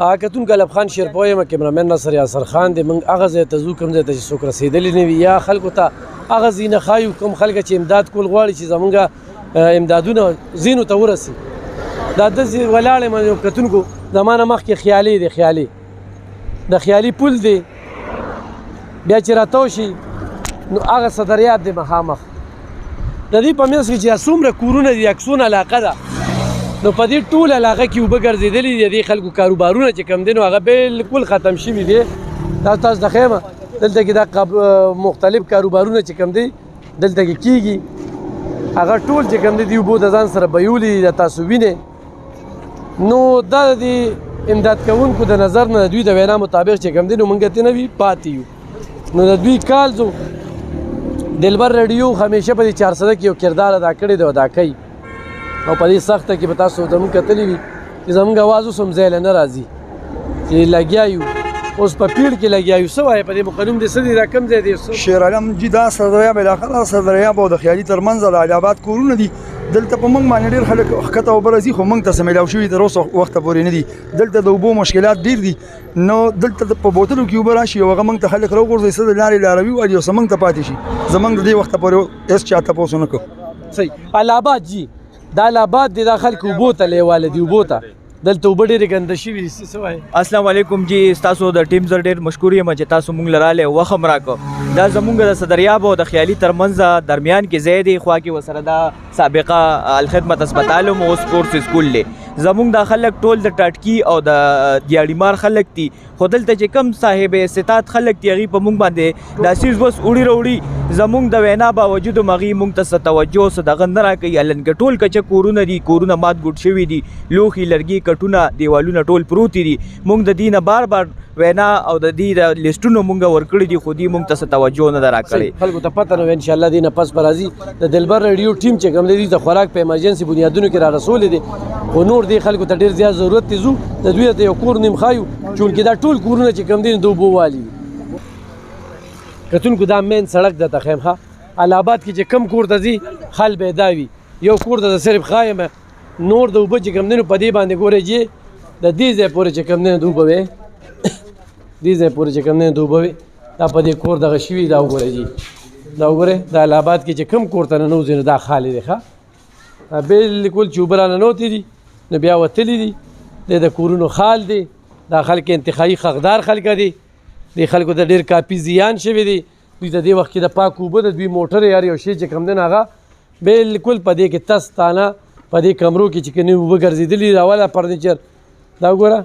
کتونکو الب خان شیرپوی یم کیمرامین ناصر یاسر خان دی موږ هغه ځای ته ځو کوم ځای ته چې څوک رسېدلي نه وي یا خلکو ته هغه ځینه ښایو کوم خلک چې امداد کول غواړي چې زمونږ امدادونه ځینو ته ورسي دا داسې ولاړ یم کتونکو زما نه مخکې خیالي دی خیالي د خیالي پل دی بیا چې راتاو شي نو هغه صدریاب دی مخامخ د دې په منځ کې چې څومره کورونه دي اکسون علاقه ده نو په دې ټول علاقه کې اوبه ګرځېدلي دي د دې خلکو کاروبارونه چې کوم دي نو هغه بالکل ختم شوي دي دا تاسو د خیمه دلته کې دا مختلف کاروبارونه چې کوم دي دلته کې کیږي هغه ټول چې کوم دي د اوبو د ځان سره بیولي د تاسو وینې نو دا د امداد کوونکو د نظر نه د دوی د وینا مطابق چې کوم دي نو موږ ته نه وي پاتې یو نو د دوی کال زو دلبر رادیو همیشه په دې 400 کې یو کردار ادا کړی دی ادا کوي او په دې سخته کې به تاسو زموږ کتلی وي چې زموږ اواز اوس هم ځای له نه راځي چې لګیا یو اوس په پیړ کې لګیا یو څه وایي په دې مقنوم دې څه دي دا کم ځای دی شیر عالم جي دا صدریاب علاقه دا صدریاب او د خیالي ترمنځ د علي آباد کورونه دي دلته په موږ باندې ډېر خلک ښکته اوبه راځي خو موږ ته څه میلاو شوي تر اوسه وخته پورې نه دي دلته د اوبو مشکلات ډېر دي نو دلته په بوتلو کې اوبه راشي او هغه موږ ته خلک راوغورځوي څه د لارې لاروي وایي او څه موږ ته پاتې شي زموږ د دې وخته پورې هېڅ چا تپوس ونه کړو صحیح علي آباد جي دا علي آباد دی دا خلک اوبو ته لیواله دي اوبو ته دلته اوبه ډېرې ګنده شوي دي څه وایي السلام علیکم جی ستاسو د ټیم زر ډېر مشکور یم چې تاسو مونږ لراله وخت هم راکړو دا زمونږ د صدریاب او د خیالي ترمنځ درمیان کې ځای دی خوا کې ورسره دا سابقه الخدمت هسپتال او سپورټس سکول دی زمونږ دا خلک ټول د ټاټکي او د دیاړیمار خلک دي خو دلته چې کم صاحب استطاعت خلک دي هغې په مونږ باندې دا سیز بس وړي راوړي زمونږ د وینا باوجود هم هغې مونږ ته څه توجه څه دغه نه راکوي هلنکه ټول کچه کورونه دي کورونه مات ګوډ شوي دي لوښي لرګي کټونه دیوالونه ټول پروتي دي مونږ د دې نه بار بار وینا او د دې د لیسټونو مونږ ورکړي دي خو دې مونږ ته څه توجه نه ده راکړې خلکو ته پته نه وي انشاءالله دې نه پس به راځي د دلبر رادیو ټیم چې کوم دی د خوراک په ایمرجنسي بنیادونو کې را رسولې دي خو نور دې خلکو ته ډېر زیات ضرورت دی ځو د دوی ته یو کور نیم ښایو چونکې دا ټول کورونه چې کوم دي د اوبو والي کتونکو دا مین سړک ده ته خیم ښه علي آباد کې چې کم کور ته ځي حل به دا وي یو کور ته صرف ښایم نور د اوبه چې کوم دي نو په دې باندې ګورې چې د دې ځای پورې چې کوم دی د اوبه وې دې ځای پورې چې کوم دی د اوبه وې دا په دې کور دغه شوي دا وګورئ جي دا وګورئ د علي آباد کې چې کم کور ته ننوځي نو دا خالي دی ښه بالکل چې اوبه راننوتې دي نو بیا وتلي دي د کورونو خال دی دا خلک انتخابي حقدار خلک دي دې خلکو ته ډېر کافي زیان شوي دي دوی ته دې وخت کې د پاک اوبه د دوی موټر یا یو شی چې کوم دی نو هغه بالکل په دې کې تس تانه په دې کمرو کې چې کومې اوبه ګرځېدلي دي اوله فرنیچر دا وګوره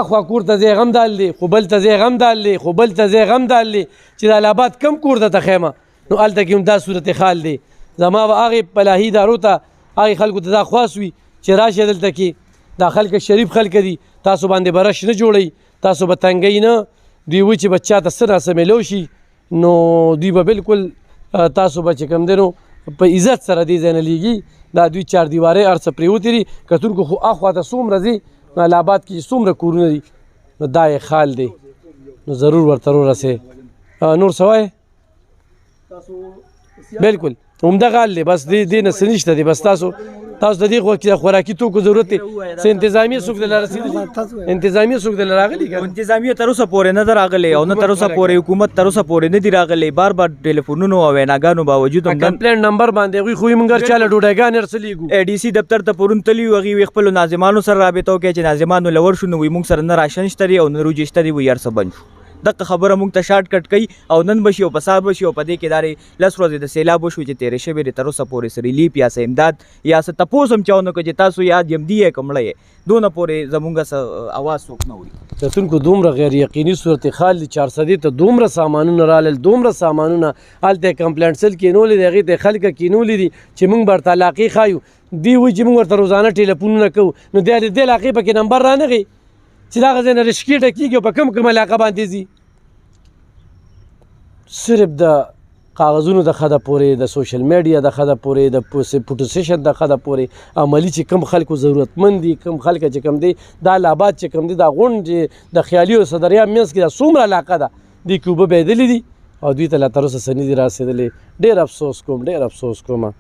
اخوا کور ته ځای غم دال دی خو بل ته ځای غم دال دی خو بل ته ځای غم دال دی چې د علي آباد کم کور ته خیمه نو هلته کې هم دا صورت حال دی زما به هغې پلاحي ادارو ته هغې خلکو ته دا خواست وي چې راشي دلته کې دا خلک شریف خلک دي تاسو باندې به رش نه جوړوي تاسو به تنګئ نه دوی وایي چې به چا ته څه ناسه میلو شي نو دوی به بالکل تاسو به چې کوم دی نو په عزت سره دې ځای نه لیږي دا دوی چار دیوارۍ هر څه پرېوتې دي کتونکو خو اخوا ته څومره ځي نو علي آباد کې څومره کورونه دي نو دا یې خال دی نو ضرور ورته ورسئ نور څه وایې بالکل همدغه حال دی بس دې نه څه نشته دی بس تاسو د دې خوراکي توکو ضرورت دی څه انتظامیه څوک دله رسېدلي انتظامیه څوک دله راغلي که انتظامیه تر اوسه پورې نه ده راغلی او نه تر اوسه پورې حکومت تر اوسه پورې نه دي راغلی بار بار ټلیفونونو او ویناګانو باوجود هم کمپلینټ نمبر باندې هغوی خو موږ هر چا له ډوډۍ هر څه لیږو ډي سي دفتر ته پرون تلي وو هغې وی خپلو ناظمانو سره رابطه وکړئ چې ناظمانو له ورشو نو وایي موږ سره نه راشن شته دي او نه روجې شته دي وایي هر څه بند شو دغه خبره موږ ته شارټ کټ کوي او نن به شي او په سهار به شي او په دې کې دارې 10 ورځې د سیلاب وشو چې تېرې شوې دي تر اوسه پورې څه ریلیف یا څه امداد یا څه تپوس هم چا ونه کړو چې تاسو یاد یمدي یې که مړه یې دونه پورې زمونږ څه اواز څوک نه اوري کتونکو دومره غیر یقیني صورتحال دي 400 ته دومره سامانونه رالل دومره سامانونه هلته کمپلینټ سل کینولې دي هغې ته خلکه کینولې دي چې موږ به ورته علاقې ښایو دوی وایي چې موږ ورته روزانه ټلیفونونه کوو نو د دې علاقې پکې نمبر رانغی چې دغه ځای نه رشکې ډکېږي او په کوم علاقه باندې ځي صرف د کاغذونو د خده پورې د سوشل میډیا د خده پورې د پوټوسیشن د خده پورې عملي چې کم خلکو ضرورتمند دي کم خلک چې کم دی دا علي آباد چې کم دی دا غونډ د خیالي او صدریاب منځ کې دا څومره علاقه ده دې کې اوبه بهېدلې دي او دوی ته لا تر اوسه څه نه دي راسېدلې ډېر افسوس کوم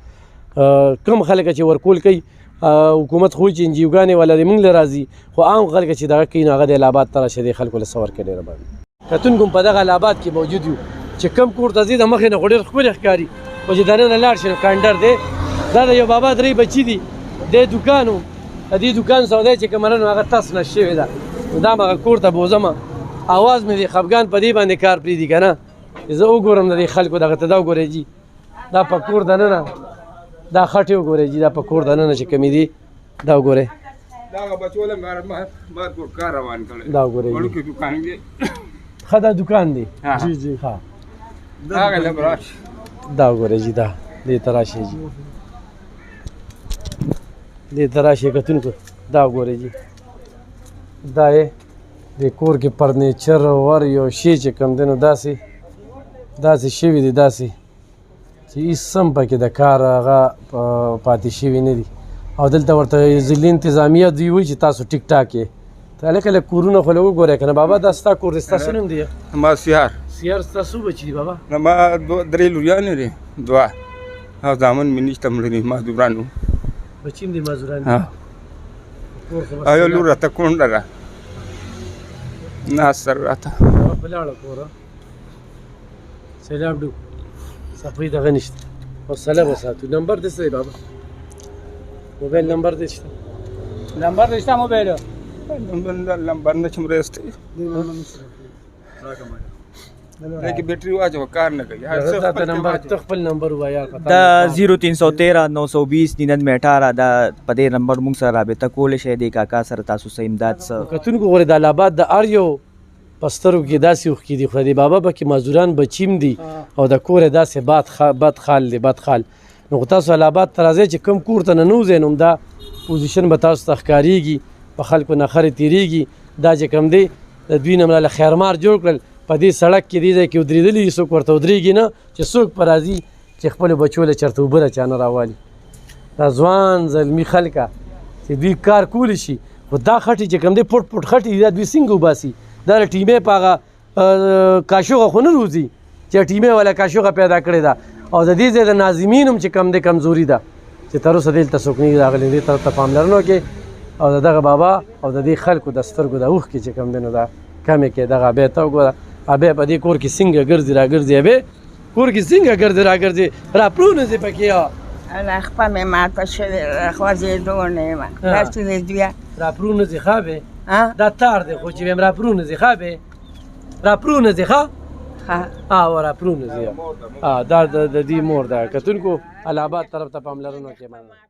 کم خلک چې ورکول کوي حکومت خو چې انجیوګانې والا دی موږ له راځي خو عام خلک چې دغه کوي نو هغه د الهاباد ته راشي دی خلکو له څه ورکوي ډېره باندې کتونکو په دغه الهاباد کې موجود یو چې کم کور ته ځي د مخې نه خو ډېر ښکلی ښکاري خو چې دننه لاړ شي نو کانډر دی دا د یو بابا درې بچي دي دې دوکان و د دې دوکان سودا چې کومه نن هغه تس نش شوې ده نو دا مغه کور ته بوزم اواز مې د خفګان په دې باندې کار پرېږدي که نه زه وګورم د دې خلکو دغه ته دا وګورئ جي دا په کور دننه دا خټې وګورئ جي دا په کور دننه چې کومې دي دا وګورئ دا وګورئ ښه دا دوکان دی جی جی ښه دا وګورئ جي دا دې ته راشئ جي دې ته راشئ کتونکو دا وګورئ جي دا یې د کور کې فرنیچر ور یو شی چې کوم دی نو داسې شوي دي داسې چې هېڅ هم پکې د کار هغه پاتې شوي نه دي او دلته ورته ضلعي انتظامیه دوی وایي چې تاسو ټیک ټاک یې ته هلکه لږ کورونه خو لږ وګورئ که نه بابا دا ستا کور دی ستاسو نوم دی ما سیار ستا څو بچي دي بابا ما درې لوریانې دي دوه او زامن مې نشته مړه دي مازدوران وو بچي هم دي مازدوران دي او یو لور راته کونډه ده ناصر راته په لاړه کوره سیلاب ډو صفحې دغه نشته حوصله به ساتو نمبر دې څه دی بابا موبایل نمبر دې شته نمبر نشته موبایل نمبر نشم رستی لکه بیټري واچو کار نه کوي دا نمبر ته خپل نمبر وایي دا 0313 920 9918 دا په دې نمبر موږ سره رابطه کولی شئ د کاکا سره تاسو څه امداد څه کتونکو غواړي د الهاباد د هر یو په سترګو کې داسې اوښکې دي خو د بابا پکې مزدوران بچیم دي او د کور یې داسې بد خال دی بد خال نو خو تاسو الهاباد ته راځئ چې کوم کور ته ننوځئ نو دا پوزیشن به تاسو ته ښکارېږي په خلکو نه خرې تېرېږي دا چې کوم دی د دوی نه مله خیرمار جوړ کړل په دې سړک کې دې ځای کې ودرېدلي دي څوک ورته ودرېږي نه چې څوک په راځي چې خپلو بچو له چېرته اوبه را چا نه راوالي دا ځوان زلمي خلکه چې دوی کار کولی شي خو دا خټې چې کوم دی پټ پټ خټې دي دا دوی څنګه وباسي دا له ټیمې په هغه کاشوغه خو نه روځي چې ټیمې والا کاشوغه پیدا کړې ده او د دې ځای د ناظمین هم چې کم دی کمزوري ده چې تر اوسه دلته څوک نه دي راغلي دې طرف ته پاملرنه وکړئ او د دغه بابا او د دې خلکو د سترګو د اوښکې چې کوم دی نو دا کمې کې دغه ابۍ ته وګوره ابۍ په دې کور کې څنګه ګرځي راګرځي ابۍ کور کې څنګه ګرځي راګرځي راپړونه ځي پکې خپه مې ماته شوې خوځېدو نه یم داسې دې دویه راپړونه ځي ښه ابۍ دا تار دی خو چې ویم راپړونه ځي ښه ابۍ راپړونه ځي ښه او راپړونه ځي دا د دې مور ده کتونکو الهاباد طرف ته پاملرنه وکړئ